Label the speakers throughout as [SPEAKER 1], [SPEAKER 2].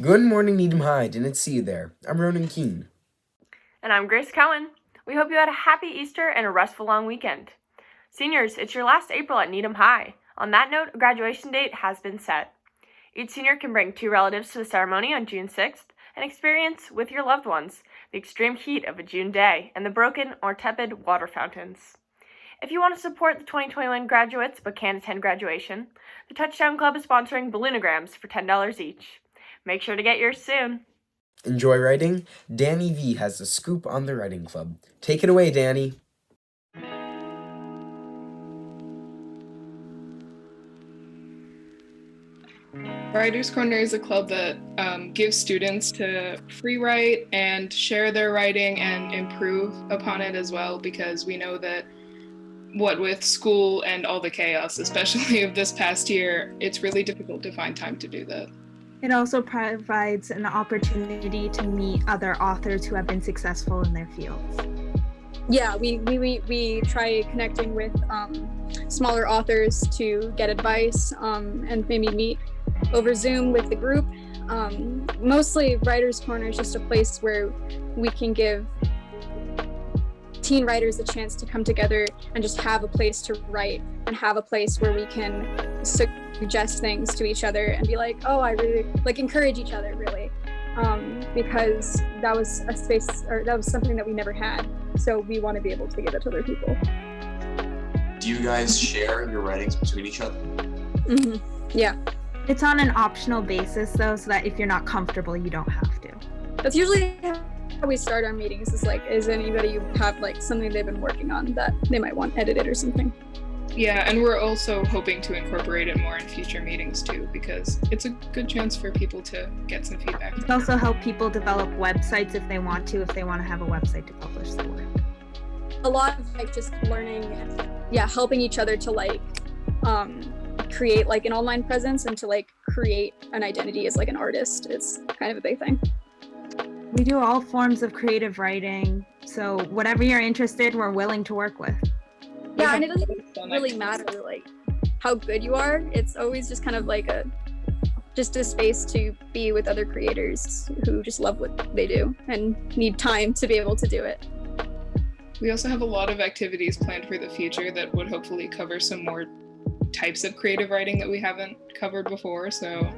[SPEAKER 1] Good morning, Needham High. Didn't see you there. I'm Ronan Keene.
[SPEAKER 2] And I'm Grace Cohen. We hope you had a happy Easter and a restful long weekend. Seniors, it's your last April at Needham High. On that note, a graduation date has been set. Each senior can bring 2 relatives to the ceremony on June 6th and experience, with your loved ones, the extreme heat of a June day and the broken or tepid water fountains. If you want to support the 2021 graduates but can't attend graduation, the Touchdown Club is sponsoring balloonograms for $10 each. Make sure to get yours soon.
[SPEAKER 1] Enjoy writing? Danny V has the scoop on the writing club. Take it away, Danny.
[SPEAKER 3] Writers Corner is a club that gives students to free write and share their writing and improve upon it as well, because we know that what with school and all the chaos, especially of this past year, it's really difficult to find time to do that.
[SPEAKER 4] It also provides an opportunity to meet other authors who have been successful in their fields.
[SPEAKER 5] Yeah, we try connecting with smaller authors to get advice and maybe meet over Zoom with the group. Mostly Writers Corner is just a place where we can give teen writers a chance to come together and just have a place to write and have a place where we can suggest things to each other and be like, oh, I really encourage each other, really, because that was a space, or that was something that we never had, so we want to be able to give it to other people.
[SPEAKER 6] Do you guys share your writings between each other?
[SPEAKER 5] Mm-hmm. Yeah,
[SPEAKER 4] it's on an optional basis though, so that if you're not comfortable, you don't have to.
[SPEAKER 5] That's usually how we start our meetings, is anybody have something they've been working on that they might want edited or something.
[SPEAKER 3] Yeah, and we're also hoping to incorporate it more in future meetings too, because it's a good chance for people to get some feedback.
[SPEAKER 4] It also help people develop websites if they want to have a website to publish their work.
[SPEAKER 5] A lot of just learning and helping each other to create an online presence and to create an identity as an artist is kind of a big thing.
[SPEAKER 4] We do all forms of creative writing, so whatever you're interested, we're willing to work with.
[SPEAKER 5] Yeah, and it doesn't really matter how good you are. It's always just kind of just a space to be with other creators who just love what they do and need time to be able to do it.
[SPEAKER 3] We also have a lot of activities planned for the future that would hopefully cover some more types of creative writing that we haven't covered before, so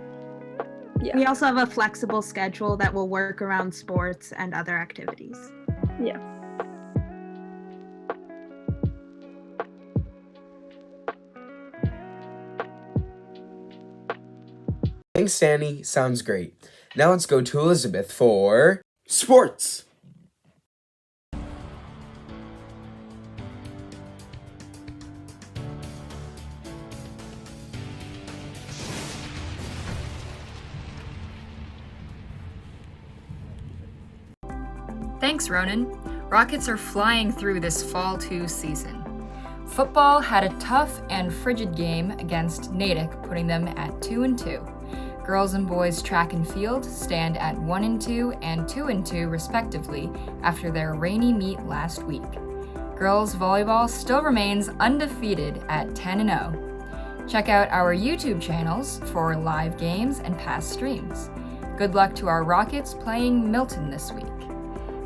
[SPEAKER 4] yeah. We also have a flexible schedule that will work around sports and other activities.
[SPEAKER 5] Yeah.
[SPEAKER 1] Thanks, Danny. Sounds great. Now let's go to Elizabeth for sports.
[SPEAKER 7] Thanks, Ronan. Rockets are flying through this Fall 2 season. Football had a tough and frigid game against Natick, putting them at 2-2. Girls and boys track and field stand at 1-2 and 2-2 respectively after their rainy meet last week. Girls volleyball still remains undefeated at 10-0. Check out our YouTube channels for live games and past streams. Good luck to our Rockets playing Milton this week.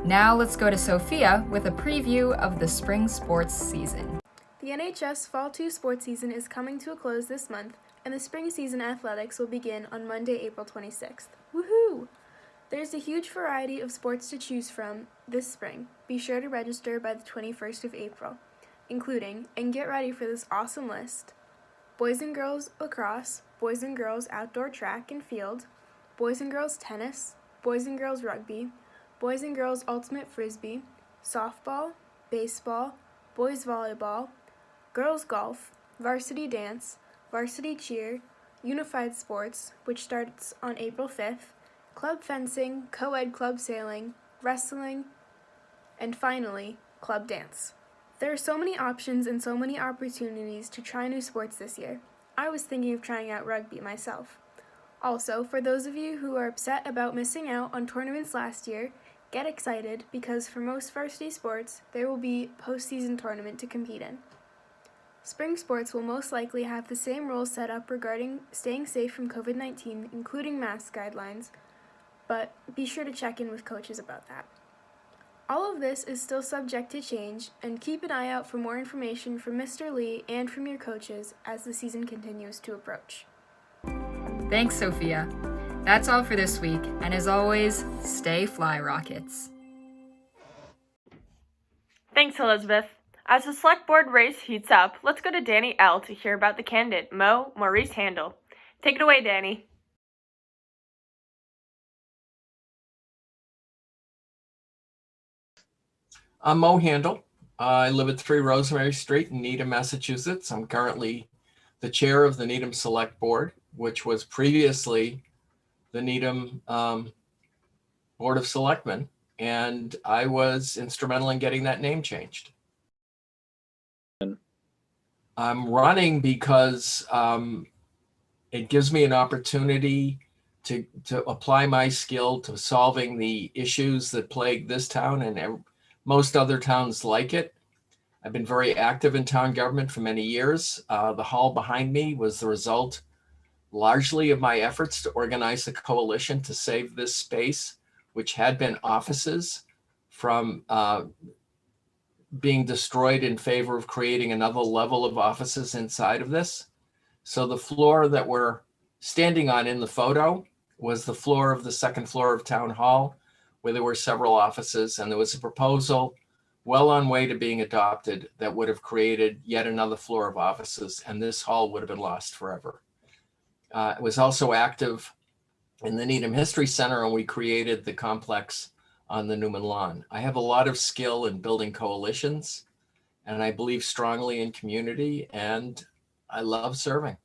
[SPEAKER 7] Now let's go to Sophia with a preview of the spring sports season.
[SPEAKER 8] The NHS Fall 2 sports season is coming to a close this month, and the spring season athletics will begin on Monday, April 26th. Woohoo! There's a huge variety of sports to choose from this spring. Be sure to register by the 21st of April, including, and get ready for this awesome list: boys and girls lacrosse, boys and girls outdoor track and field, boys and girls tennis, boys and girls rugby, boys and girls ultimate frisbee, softball, baseball, boys volleyball, girls golf, varsity dance, varsity cheer, unified sports, which starts on April 5th, club fencing, co-ed club sailing, wrestling, and finally, club dance. There are so many options and so many opportunities to try new sports this year. I was thinking of trying out rugby myself. Also, for those of you who are upset about missing out on tournaments last year, get excited because for most varsity sports, there will be a postseason tournament to compete in. Spring sports will most likely have the same rules set up regarding staying safe from COVID-19, including mask guidelines, but be sure to check in with coaches about that. All of this is still subject to change, and keep an eye out for more information from Mr. Lee and from your coaches as the season continues to approach.
[SPEAKER 7] Thanks, Sophia. That's all for this week, and as always, stay fly, Rockets.
[SPEAKER 2] Thanks, Elizabeth. As the select board race heats up, let's go to Danny L. to hear about the candidate, Maurice Handel. Take it away, Danny.
[SPEAKER 9] I'm Mo Handel. I live at 3 Rosemary Street in Needham, Massachusetts. I'm currently the chair of the Needham Select Board, which was previously the Needham Board of Selectmen, and I was instrumental in getting that name changed. I'm running because it gives me an opportunity to apply my skill to solving the issues that plague this town and most other towns like it. I've been very active in town government for many years. The hall behind me was the result largely of my efforts to organize a coalition to save this space, which had been offices, from being destroyed in favor of creating another level of offices inside of this. So the floor that we're standing on in the photo was the floor of the second floor of Town Hall, where there were several offices, and there was a proposal well on way to being adopted that would have created yet another floor of offices, and this hall would have been lost forever. It was also active in the Needham History Center, and we created the complex on the Newman Lawn. I have a lot of skill in building coalitions, and I believe strongly in community, and I love serving.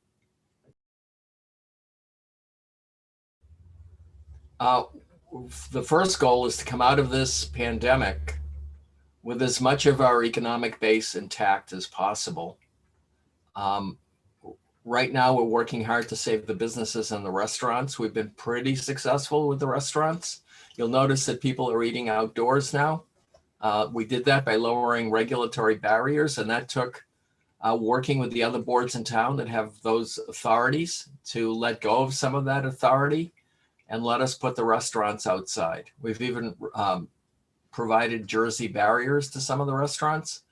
[SPEAKER 9] The first goal is to come out of this pandemic with as much of our economic base intact as possible. Right now, we're working hard to save the businesses and the restaurants. We've been pretty successful with the restaurants. You'll notice that people are eating outdoors now. We did that by lowering regulatory barriers, and that took working with the other boards in town that have those authorities to let go of some of that authority and let us put the restaurants outside. We've even provided jersey barriers to some of the restaurants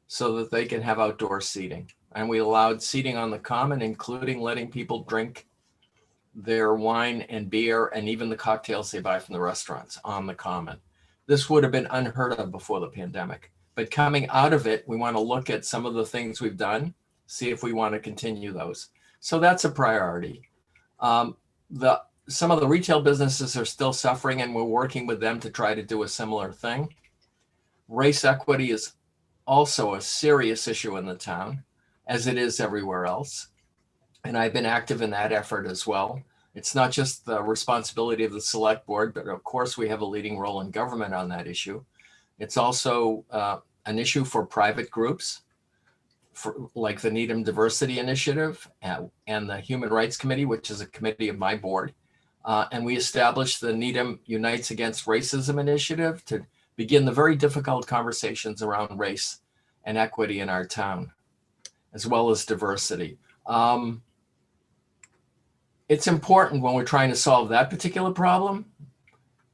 [SPEAKER 9] so that they can have outdoor seating. And we allowed seating on the common, including letting people drink their wine and beer and even the cocktails they buy from the restaurants on the common. This would have been unheard of before the pandemic. But coming out of it, we want to look at some of the things we've done, see if we want to continue those. So that's a priority. Some of the retail businesses are still suffering, and we're working with them to try to do a similar thing. Race equity is also a serious issue in the town, as it is everywhere else. And I've been active in that effort as well. It's not just the responsibility of the select board, but of course we have a leading role in government on that issue. It's also an issue for private groups, like the Needham Diversity Initiative and the Human Rights Committee, which is a committee of my board. And we established the Needham Unites Against Racism Initiative to begin the very difficult conversations around race and equity in our town, as well as diversity. It's important when we're trying to solve that particular problem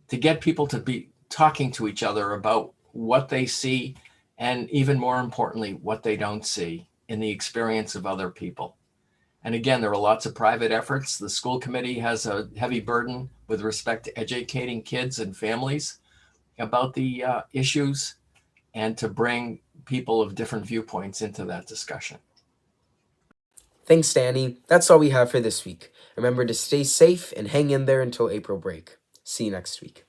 [SPEAKER 9] to get people to be talking to each other about what they see, and even more importantly, what they don't see in the experience of other people. And again, there are lots of private efforts. The school committee has a heavy burden with respect to educating kids and families about the issues, and to bring people of different viewpoints into that discussion.
[SPEAKER 1] Thanks, Danny. That's all we have for this week. Remember to stay safe and hang in there until April break. See you next week.